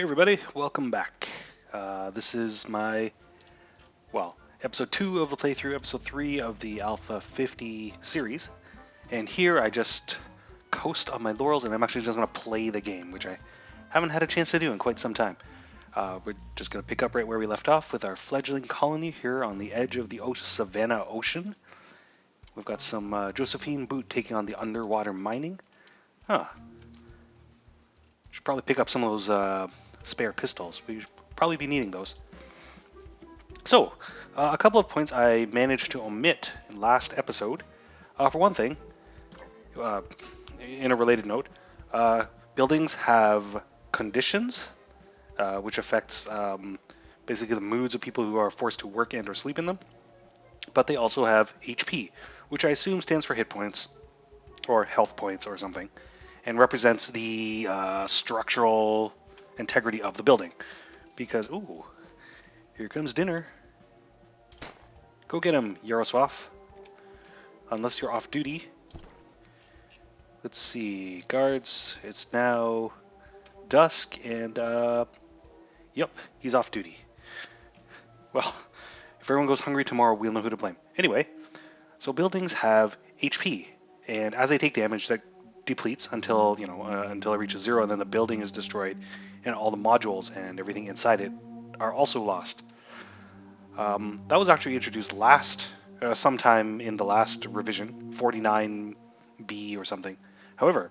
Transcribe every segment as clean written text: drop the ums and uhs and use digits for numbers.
Hey everybody, welcome back. This is my, episode 2 of the playthrough, episode 3 of the Alpha 50 series. And here I just coast on my laurels and I'm actually just going to play the game, which I haven't had a chance to do in quite some time. We're just going to pick up right where we left off with our fledgling colony here on the edge of the Savannah Ocean. We've got some Josephine Boot taking on the underwater mining. Should probably pick up some of those spare pistols. We should probably be needing those. So, a couple of points I managed to omit in last episode. For one thing, in a related note, buildings have conditions, which affects basically the moods of people who are forced to work and or sleep in them. But they also have HP, which I assume stands for hit points or health points or something, and represents the structural integrity of the building. Because, ooh, here comes dinner. Go get him, Yaroslav. Unless you're off duty. Let's see, guards, it's now dusk, and, yep, he's off duty. Well, if everyone goes hungry tomorrow, we'll know who to blame. Anyway, so buildings have HP, and as they take damage, that depletes until it reaches 0, and then the building is destroyed, and all the modules and everything inside it are also lost. That was actually introduced sometime in the last revision, 49B or something. However,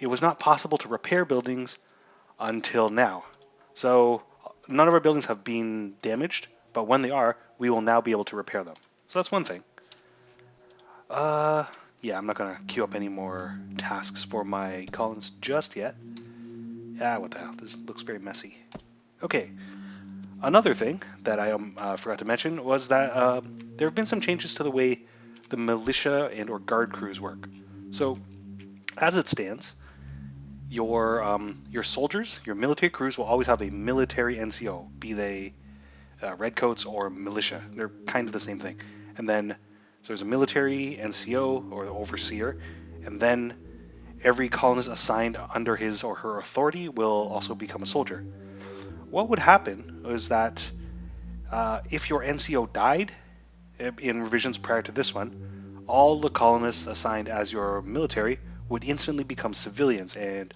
it was not possible to repair buildings until now. So none of our buildings have been damaged, but when they are, we will now be able to repair them. So that's one thing. Yeah, I'm not going to queue up any more tasks for my colonists just yet. What the hell, this looks very messy. Okay, another thing that I forgot to mention was that there have been some changes to the way the militia and or guard crews work. So, as it stands, your soldiers, your military crews will always have a military NCO, be they redcoats or militia. They're kind of the same thing. And then, so there's a military NCO or the overseer, and then every colonist assigned under his or her authority will also become a soldier. What would happen is that if your NCO died in revisions prior to this one, all the colonists assigned as your military would instantly become civilians and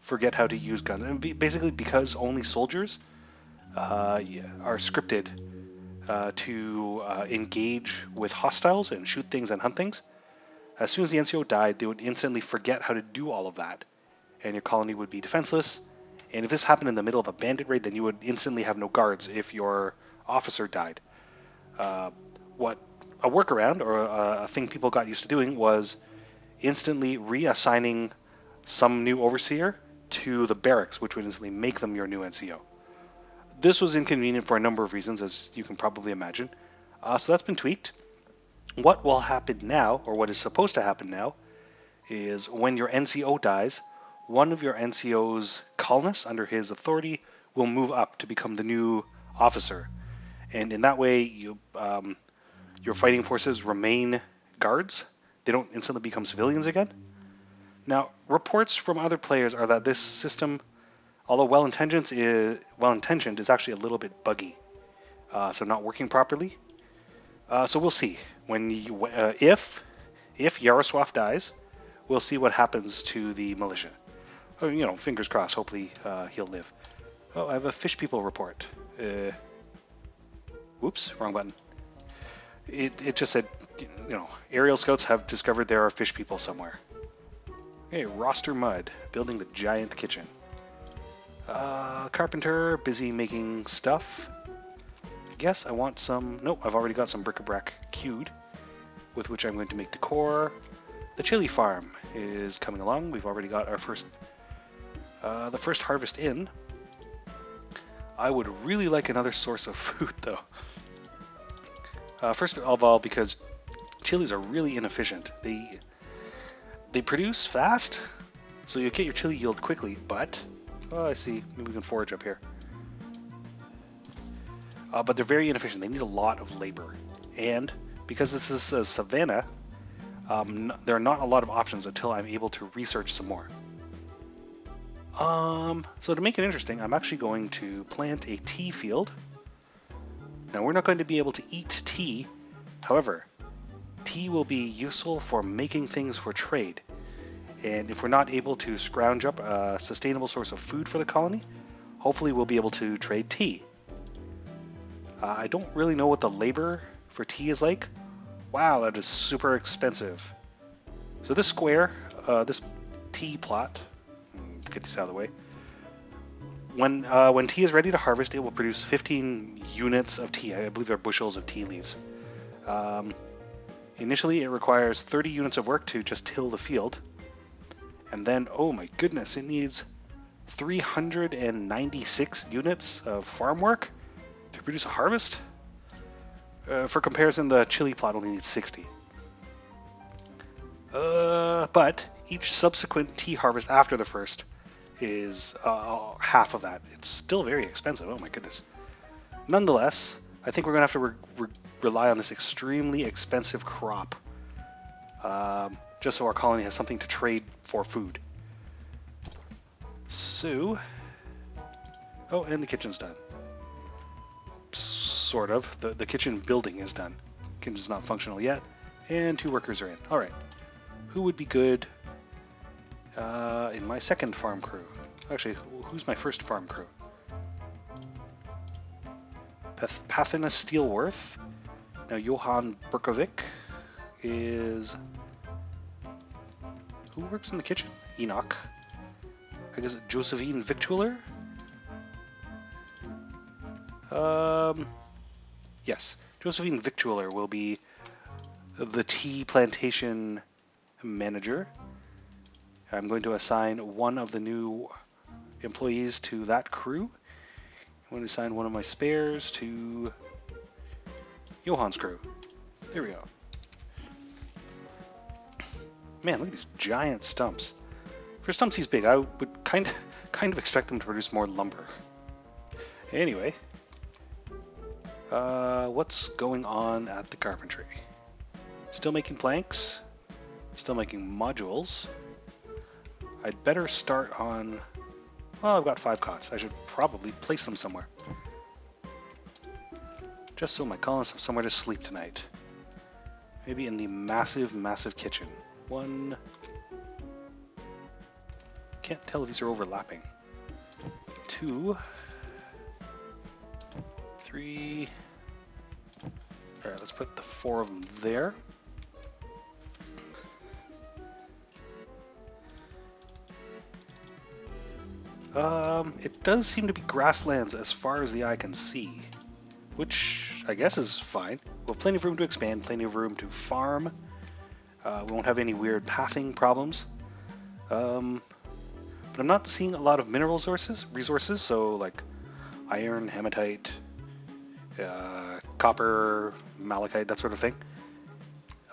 forget how to use guns. And basically, because only soldiers are scripted to engage with hostiles and shoot things and hunt things, as soon as the NCO died, they would instantly forget how to do all of that, and your colony would be defenseless. And if this happened in the middle of a bandit raid, then you would instantly have no guards if your officer died. What a workaround, or a thing people got used to doing, was instantly reassigning some new overseer to the barracks, which would instantly make them your new NCO. This was inconvenient for a number of reasons, as you can probably imagine. So that's been tweaked. What will happen now, or what is supposed to happen now, is when your NCO dies, one of your NCO's colonists under his authority will move up to become the new officer. And in that way, your fighting forces remain guards. They don't instantly become civilians again. Now, reports from other players are that this system, although well-intentioned, is actually a little bit buggy. So not working properly. So we'll see. If Yaroslav dies, we'll see what happens to the militia. Fingers crossed. Hopefully he'll live. Oh, I have a fish people report. Whoops, wrong button. It just said, aerial scouts have discovered there are fish people somewhere. Hey, roster mud, building the giant kitchen. Carpenter, busy making stuff. I guess I want some. Nope, I've already got some bric-a-brac queued, with which I'm going to make decor. The chili farm is coming along. We've already got our the first harvest in. I would really like another source of food, though. First of all, because chilies are really inefficient. They produce fast, so you get your chili yield quickly, but I see. Maybe we can forage up here. But they're very inefficient. They need a lot of labor. And because this is a Savannah, there are not a lot of options until I'm able to research some more. So to make it interesting, I'm actually going to plant a tea field. Now we're not going to be able to eat tea. However, tea will be useful for making things for trade. And if we're not able to scrounge up a sustainable source of food for the colony, hopefully we'll be able to trade tea. I don't really know what the labor for tea is like. Wow, that is super expensive. So this square, this tea plot, get this out of the way. When tea is ready to harvest, it will produce 15 units of tea. I believe they're bushels of tea leaves. Initially, it requires 30 units of work to just till the field. And then, oh my goodness, it needs 396 units of farm work to produce a harvest? For comparison, the chili plot only needs 60. But each subsequent tea harvest after the first is half of that. It's still very expensive, oh my goodness. Nonetheless, I think we're going to have to rely on this extremely expensive crop just so our colony has something to trade for food. So, oh, and the kitchen's done. Sort of. The kitchen building is done. Kitchen's not functional yet, and 2 workers are in. All right. Who would be good in my second farm crew? Actually, who's my first farm crew? Pathina Steelworth. Now, Johan Berkovic is... Who works in the kitchen? Enoch. I guess Josephine Victualler? Yes. Josephine Victualler will be the tea plantation manager. I'm going to assign one of the new employees to that crew. I'm going to assign one of my spares to Johan's crew. There we go. Man, look at these giant stumps. For stumps he's big, I would kind of expect them to produce more lumber. Anyway, what's going on at the carpentry? Still making planks, still making modules. I'd better start on, well, I've got 5 cots. I should probably place them somewhere. Just so my colonists have somewhere to sleep tonight. Maybe in the massive, massive kitchen. 1... Can't tell if these are overlapping. 2... 3... Alright, let's put the 4 of them there. It does seem to be grasslands as far as the eye can see, which I guess is fine. We'll have plenty of room to expand, plenty of room to farm. We won't have any weird pathing problems. But I'm not seeing a lot of mineral resources, so like iron, hematite, copper, malachite, that sort of thing.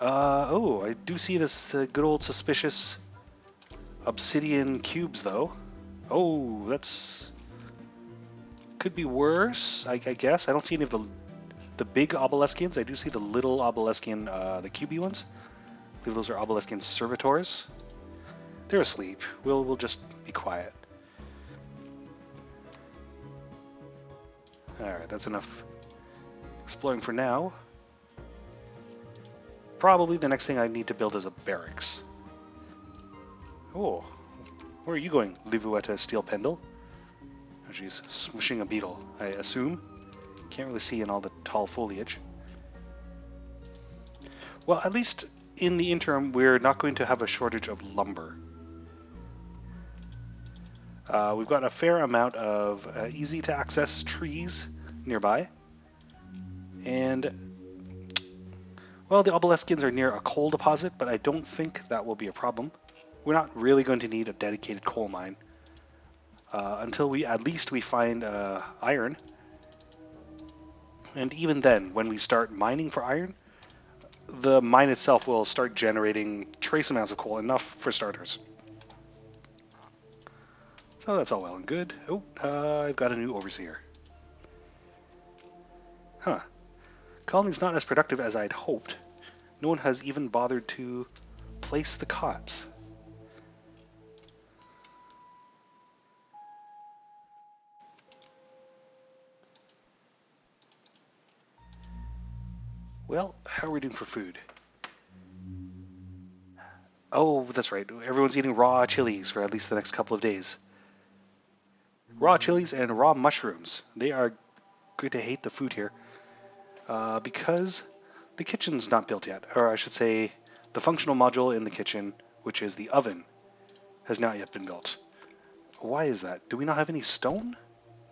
Oh, I do see this good old suspicious obsidian cubes, though. Oh, that's... could be worse, I guess. I don't see any of the big obeliskians. I do see the little obeliskian, the cubey ones. I believe those are obeliskian servitors. They're asleep. We'll just be quiet. Alright, that's enough exploring for now. Probably the next thing I need to build is a barracks. Oh, where are you going, Livuetta Steel Pendle? Oh, she's smooshing a beetle, I assume. Can't really see in all the tall foliage. Well, at least in the interim, we're not going to have a shortage of lumber. We've got a fair amount of easy-to-access trees nearby. And, well, the obeliskians are near a coal deposit, but I don't think that will be a problem. We're not really going to need a dedicated coal mine until we find iron. And even then, when we start mining for iron, the mine itself will start generating trace amounts of coal, enough for starters. So that's all well and good. Oh, I've got a new overseer. Huh. Colony's not as productive as I'd hoped. No one has even bothered to place the cots. Well, how are we doing for food? Oh, that's right. Everyone's eating raw chilies for at least the next couple of days. Raw chilies and raw mushrooms. They are going to hate the food here because the kitchen's not built yet. Or I should say, the functional module in the kitchen, which is the oven, has not yet been built. Why is that? Do we not have any stone?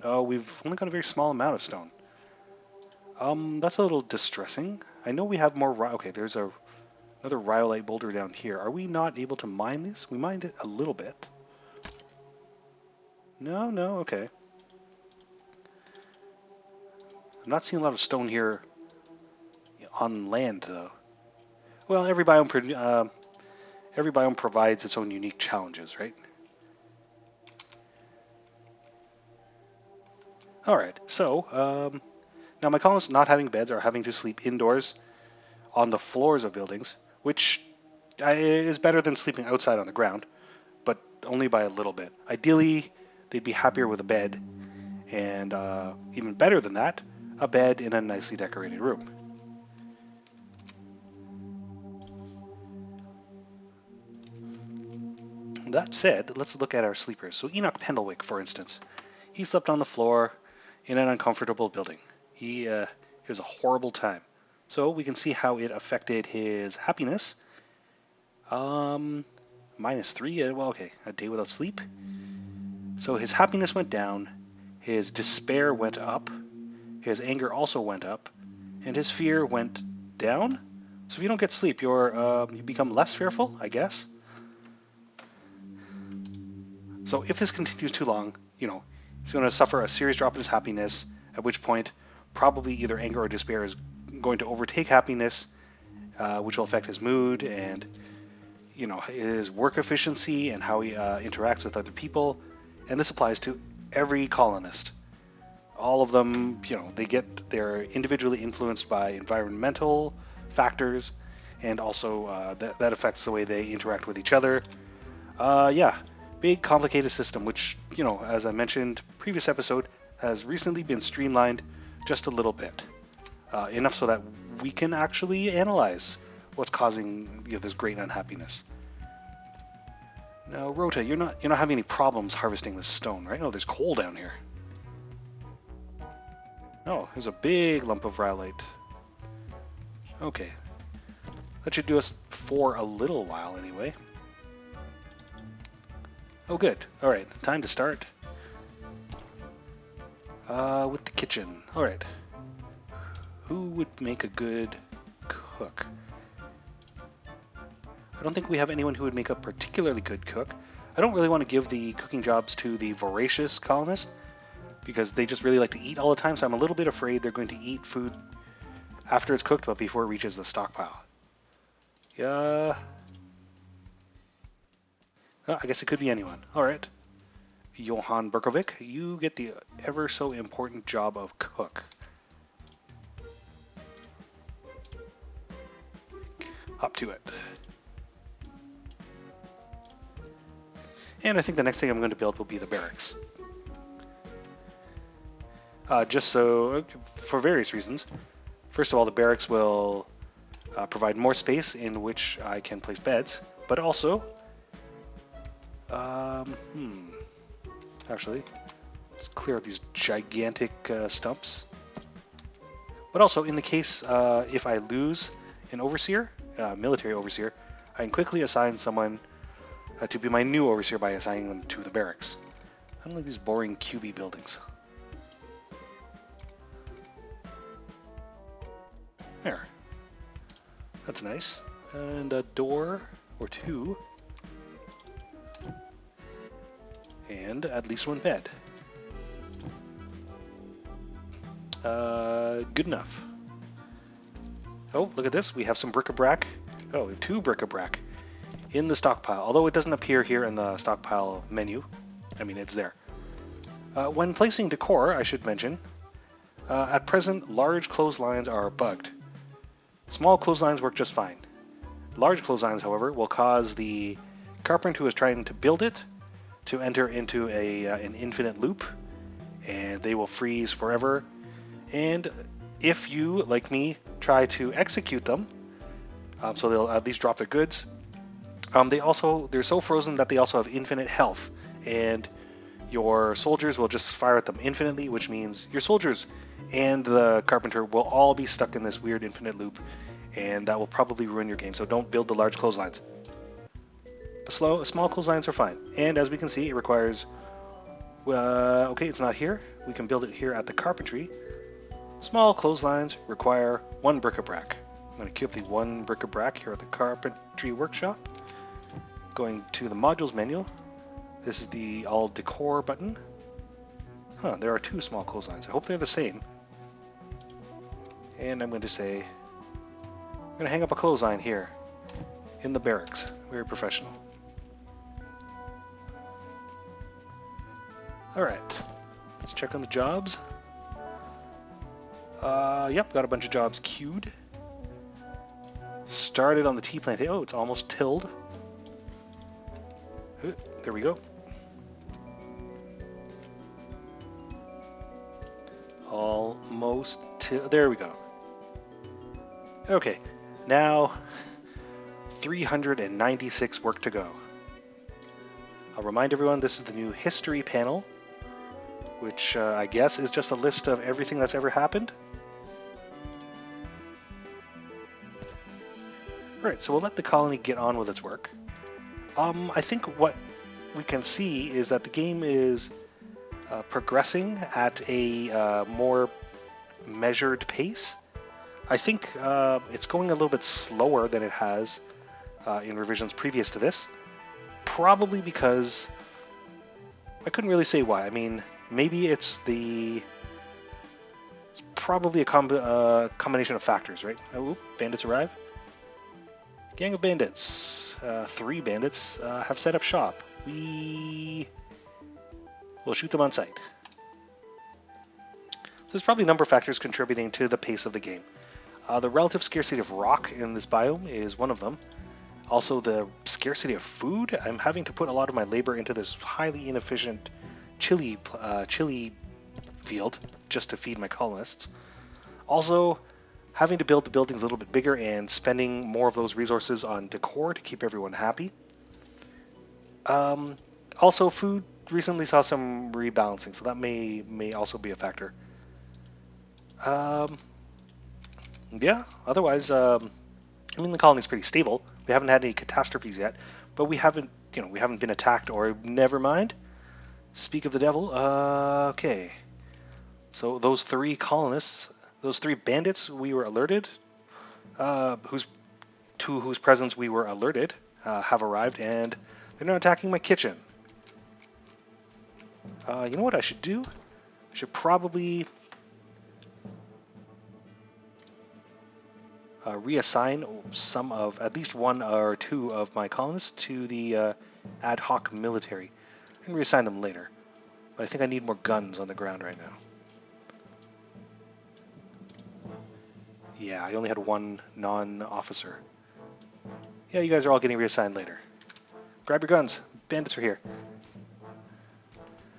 Oh, we've only got a very small amount of stone. That's a little distressing. I know we have more. Okay, there's another rhyolite boulder down here. Are we not able to mine these? We mined it a little bit. No, okay. I'm not seeing a lot of stone here on land, though. Well, every biome provides its own unique challenges, right? All right, so now my colonists not having beds are having to sleep indoors on the floors of buildings, which is better than sleeping outside on the ground, but only by a little bit. Ideally, they'd be happier with a bed, and even better than that, a bed in a nicely decorated room. That said, let's look at our sleepers. So Enoch Pendlewick, for instance, he slept on the floor in an uncomfortable building. It was a horrible time. So we can see how it affected his happiness. -3, well, okay, a day without sleep. So his happiness went down, his despair went up, his anger also went up, and his fear went down. So if you don't get sleep, you become less fearful, I guess. So if this continues too long, he's going to suffer a serious drop in his happiness, at which point probably either anger or despair is going to overtake happiness, which will affect his mood and his work efficiency and how he interacts with other people. And this applies to every colonist. All of them, they're individually influenced by environmental factors, and also that affects the way they interact with each other. Big complicated system, which, as I mentioned previous episode, has recently been streamlined just a little bit. Enough so that we can actually analyze what's causing this great unhappiness. Now, Rota, you're not having any problems harvesting this stone, right? No, there's coal down here. Oh, there's a big lump of rhyolite. Okay. That should do us for a little while, anyway. Oh, good. All right, time to start. With the kitchen. All right. Who would make a good cook? I don't think we have anyone who would make a particularly good cook. I don't really want to give the cooking jobs to the voracious colonists because they just really like to eat all the time, so I'm a little bit afraid they're going to eat food after it's cooked but before it reaches the stockpile. Yeah. Oh, I guess it could be anyone. All right. Johan Berkovic, you get the ever so important job of cook. Up to it. And I think the next thing I'm going to build will be the barracks. Just so, for various reasons. First of all, the barracks will provide more space in which I can place beds, but also, actually, let's clear out these gigantic stumps. But also, in the case if I lose an overseer, military overseer, I can quickly assign someone to be my new overseer by assigning them to the barracks. I don't like these boring QB buildings. There. That's nice. And a door or two. And at least one bed. Good enough. Oh, look at this. We have some bric-a-brac. Oh, we have 2 bric-a-brac in the stockpile. Although it doesn't appear here in the stockpile menu. I mean, it's there. When placing decor, I should mention, at present, large clotheslines are bugged. Small clotheslines work just fine. Large clotheslines, however, will cause the carpenter who is trying to build it to enter into an infinite loop, and they will freeze forever. And if you, like me, try to execute them, so they'll at least drop their goods. They're so frozen that they also have infinite health, and your soldiers will just fire at them infinitely, which means your soldiers and the carpenter will all be stuck in this weird infinite loop, and that will probably ruin your game. So don't build the large clotheslines. Small clotheslines are fine, and as we can see, it requires. Okay, it's not here. We can build it here at the carpentry. Small clotheslines require 1 bric-a-brac. I'm going to queue up the 1 bric-a-brac here at the carpentry workshop. Going to the modules menu. This is the all decor button. Huh, there are 2 small clotheslines. I hope they're the same. And I'm going to say, I'm going to hang up a clothesline here in the barracks. Very professional. Alright, let's check on the jobs. Yep, got a bunch of jobs queued. Started on the tea plant. Oh, it's almost tilled. There we go. Almost there we go. Okay, now 396 work to go. I'll remind everyone this is the new history panel, which I guess is just a list of everything that's ever happened. Alright, so we'll let the colony get on with its work. I think what we can see is that the game is progressing at a more measured pace. I think it's going a little bit slower than it has in revisions previous to this. Probably because I couldn't really say why. I mean, maybe it's probably a combination of factors, right? Oh, bandits arrive. Gang of bandits. 3 bandits have set up shop. We will shoot them on sight. So there's probably a number of factors contributing to the pace of the game. The relative scarcity of rock in this biome is one of them. Also, the scarcity of food. I'm having to put a lot of my labor into this highly inefficient chilli field just to feed my colonists. Also, having to build the buildings a little bit bigger and spending more of those resources on decor to keep everyone happy. Also, food recently saw some rebalancing, so that may also be a factor. Yeah, otherwise, I mean, the colony's pretty stable. We haven't had any catastrophes yet, but we haven't been attacked, or never mind. Speak of the devil. Okay. So those 3 colonists, those 3 bandits we were alerted, whose presence we were alerted, have arrived, and they're now attacking my kitchen. You know what I should do? I should probably reassign at least 1 or 2 of my colonists to the ad hoc military, and reassign them later. But I think I need more guns on the ground right now. Yeah, I only had 1 non-officer. Yeah, you guys are all getting reassigned later. Grab your guns. Bandits are here.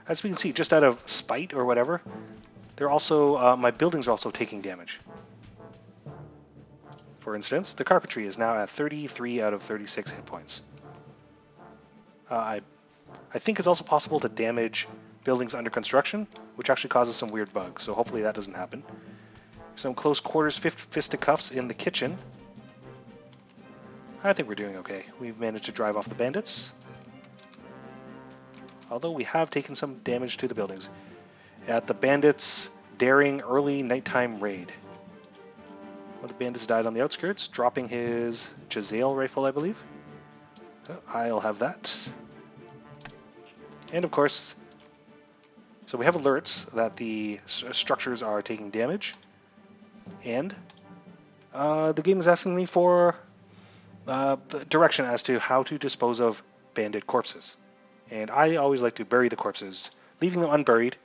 As we can see, just out of spite or whatever, they're also my buildings are also taking damage. For instance, the carpentry is now at 33 out of 36 hit points. I think it's also possible to damage buildings under construction, which actually causes some weird bugs, so hopefully that doesn't happen. Some close quarters fisticuffs in the kitchen. I think we're doing okay. We've managed to drive off the bandits. Although we have taken some damage to the buildings. At the bandits' daring early nighttime raid. One of the bandits died on the outskirts, dropping his Jezzail rifle, I believe. I'll have that. And of course, so we have alerts that the structures are taking damage. And the game is asking me for the direction as to how to dispose of bandit corpses. And I always like to bury the corpses. Leaving them unburied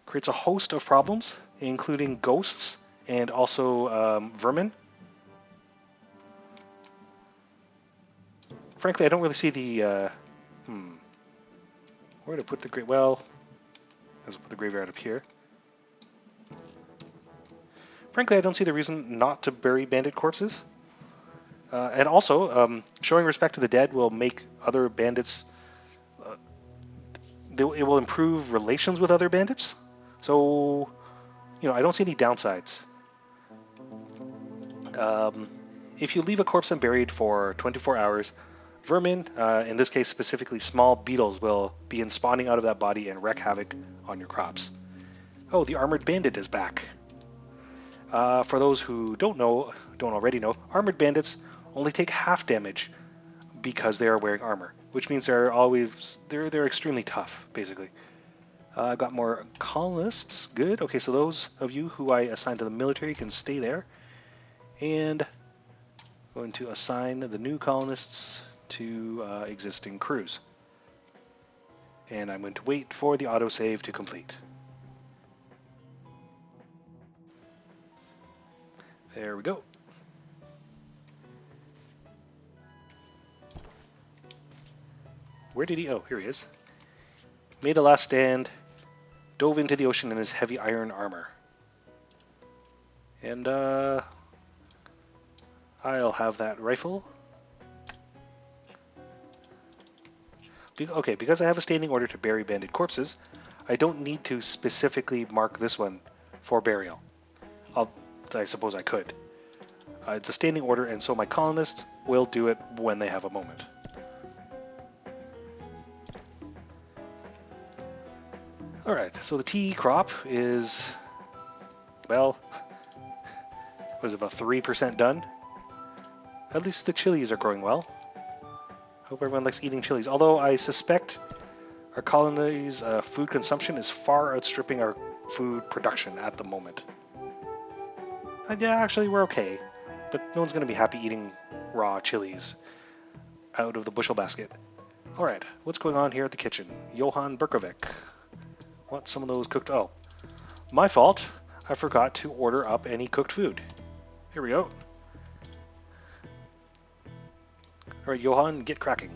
creates a host of problems, including ghosts and also vermin. Frankly, I don't really see the... Where to put the grave? Well, let's put the graveyard up here. frankly, I don't see the reason not to bury bandit corpses. And also, showing respect to the dead will make other bandits. It will improve relations with other bandits. So, I don't see any downsides. If you leave a corpse unburied for 24 hours, vermin, in this case specifically small beetles, will begin spawning out of that body and wreak havoc on your crops. Oh, the armored bandit is back. For those who don't already know, armored bandits only take half damage because they are wearing armor, which means they're extremely tough, basically. I've got more colonists. Good. Okay, so those of you who I assigned to the military can stay there. And I'm going to assign the new colonists to existing crews. And I'm going to wait for the autosave to complete. There we go. Where did he? Oh, here he is. Made a last stand, dove into the ocean in his heavy iron armor. And I'll have that rifle. Okay, because I have a standing order to bury bandit corpses, I don't need to specifically mark this one for burial. I suppose I could. It's a standing order, and so my colonists will do it when they have a moment. Alright, so the tea crop is, well, what is it, about 3% done? At least the chilies are growing well. Hope everyone likes eating chilies. Although I suspect our colony's food consumption is far outstripping our food production at the moment. Yeah, actually we're okay. But no one's going to be happy eating raw chilies out of the bushel basket. Alright, what's going on here at the kitchen? Johan Berkovic. Want some of those cooked? Oh, my fault. I forgot to order up any cooked food. Here we go. Alright, Johan, get cracking.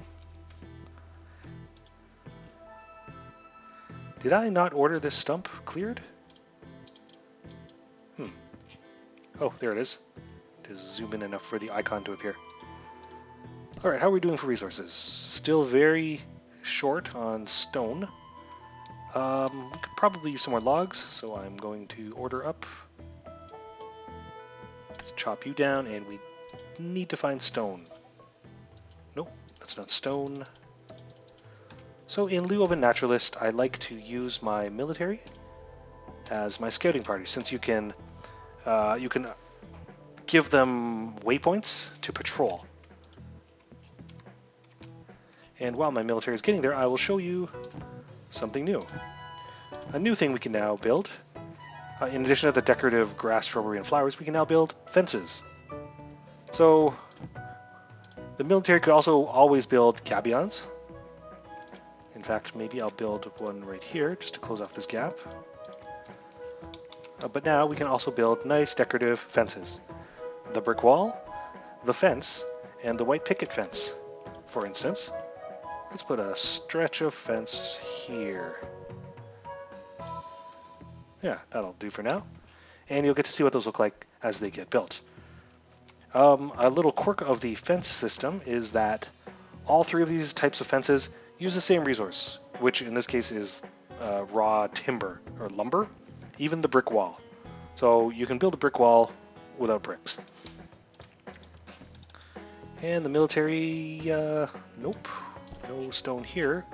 Did I not order this stump cleared? Oh, there it is. Just zoom in enough for the icon to appear. Alright, how are we doing for resources? Still very short on stone. We could probably use some more logs, so I'm going to order up. Let's chop you down, and we need to find stone. Nope, that's not stone. So in lieu of a naturalist, I like to use my military as my scouting party, since you can give them waypoints to patrol. And while my military is getting there, I will show you something new. A new thing we can now build. In addition to the decorative grass, shrubbery, and flowers, we can now build fences. So the military could also always build gabions. In fact, maybe I'll build one right here just to close off this gap. But now we can also build nice decorative fences. The brick wall, the fence, and the white picket fence, for instance. Let's put a stretch of fence here. Yeah, that'll do for now. And you'll get to see what those look like as they get built. A little quirk of the fence system is that all three of these types of fences use the same resource, which in this case is raw timber or lumber, even the brick wall. So you can build a brick wall without bricks. And the military, nope, no stone here.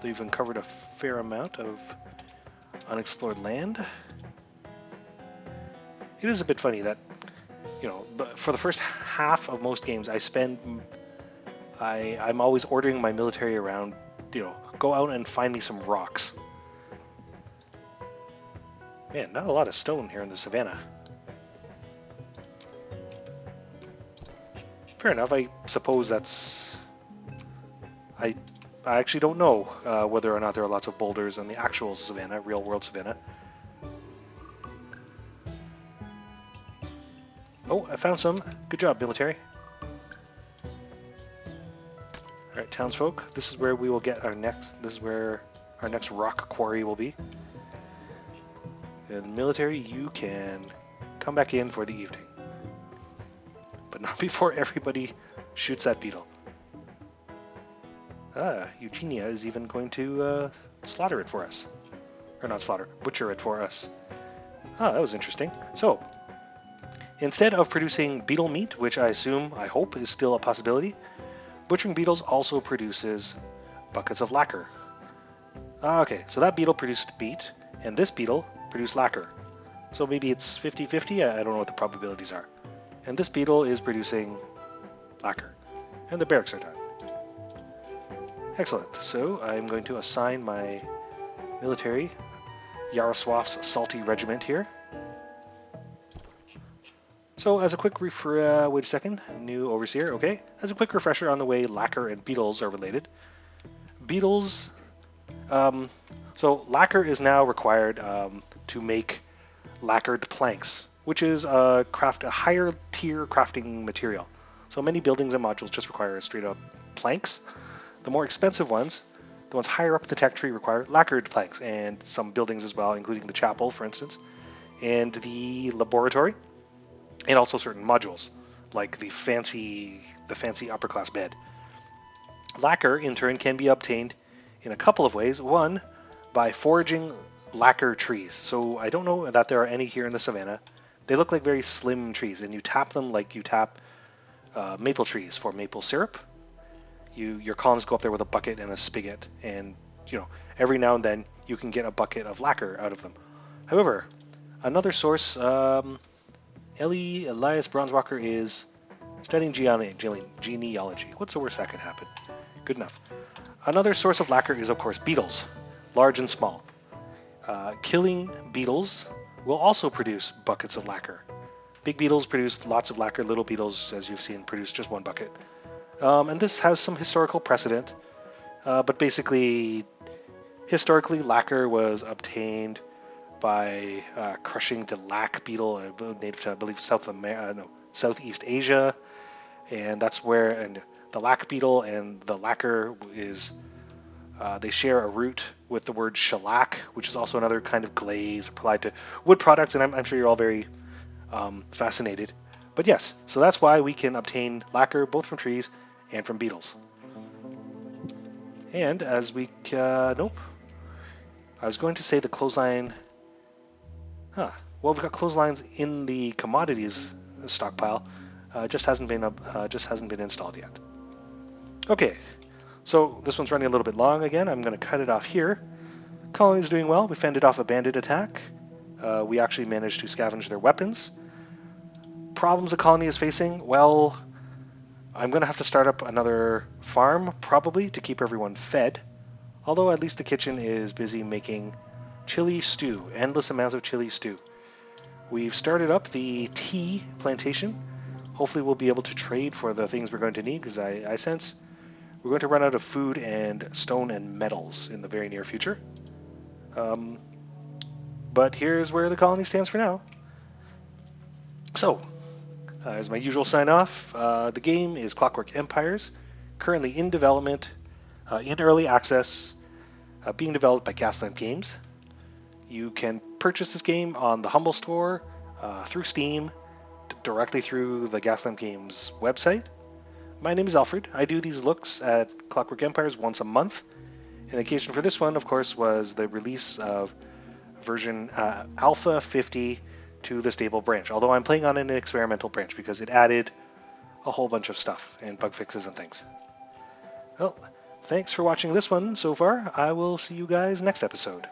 They've uncovered a fair amount of unexplored land. It is a bit funny that, for the first half of most games, I'm always ordering my military around, go out and find me some rocks. Man, not a lot of stone here in the Savannah. Fair enough, I suppose that's... I actually don't know whether or not there are lots of boulders in the actual Savannah, real-world Savannah. Oh, I found some. Good job, military. Alright, townsfolk, this is where we will get this is where our next rock quarry will be. And military, you can come back in for the evening. But not before everybody shoots that beetle. Eugenia is even going to slaughter it for us. Or not slaughter, butcher it for us. That was interesting. So, instead of producing beetle meat, which I hope is still a possibility, butchering beetles also produces buckets of lacquer. Okay, so that beetle produced meat, and this beetle produced lacquer. So maybe it's 50-50, I don't know what the probabilities are. And this beetle is producing lacquer. And the barracks are done. Excellent, so I'm going to assign my military, Yaroslav's Salty Regiment here. So as a quick wait a second, new overseer, okay. As a quick refresher on the way lacquer and beetles are related. Beetles, so lacquer is now required to make lacquered planks, which is a higher tier crafting material. So many buildings and modules just require straight up planks. The more expensive ones, the ones higher up the tech tree, require lacquered planks, and some buildings as well, including the chapel, for instance, and the laboratory, and also certain modules, like the fancy upper class bed. Lacquer, in turn, can be obtained in a couple of ways. One, by foraging lacquer trees. So I don't know that there are any here in the Savannah. They look like very slim trees, and you tap them like you tap maple trees for maple syrup. Your colonists go up there with a bucket and a spigot, and every now and then you can get a bucket of lacquer out of them. However, another source, Elias Bronzewalker is studying genealogy. What's the worst that could happen? Good enough. Another source of lacquer is, of course, beetles, large and small. Killing beetles will also produce buckets of lacquer. Big beetles produce lots of lacquer. Little beetles, as you've seen, produce just one bucket. And this has some historical precedent, but basically, historically, lacquer was obtained by crushing the lac beetle, native to, I believe, Southeast Asia, and that's where the lac beetle and the lacquer is. They share a root with the word shellac, which is also another kind of glaze applied to wood products, and I'm sure you're all very fascinated. But yes, so that's why we can obtain lacquer both from trees and from beetles. And as we, nope. I was going to say the clothesline, well, we've got clotheslines in the commodities stockpile, just hasn't been installed yet. Okay, so this one's running a little bit long again. I'm going to cut it off here. Colony's doing well. We fended off a bandit attack. We actually managed to scavenge their weapons. Problems the colony is facing? Well, I'm going to have to start up another farm, probably, to keep everyone fed. Although at least the kitchen is busy making chili stew, endless amounts of chili stew. We've started up the tea plantation. Hopefully we'll be able to trade for the things we're going to need, because I sense we're going to run out of food and stone and metals in the very near future. But here's where the colony stands for now. So, as my usual sign-off, the game is Clockwork Empires, currently in development, in early access, being developed by Gaslamp Games. You can purchase this game on the Humble Store, through Steam, directly through the Gaslamp Games website. My name is Alfred. I do these looks at Clockwork Empires once a month. And the occasion for this one, of course, was the release of version Alpha 50 to the stable branch, although I'm playing on an experimental branch because it added a whole bunch of stuff and bug fixes and things. Well, thanks for watching this one so far. I will see you guys next episode.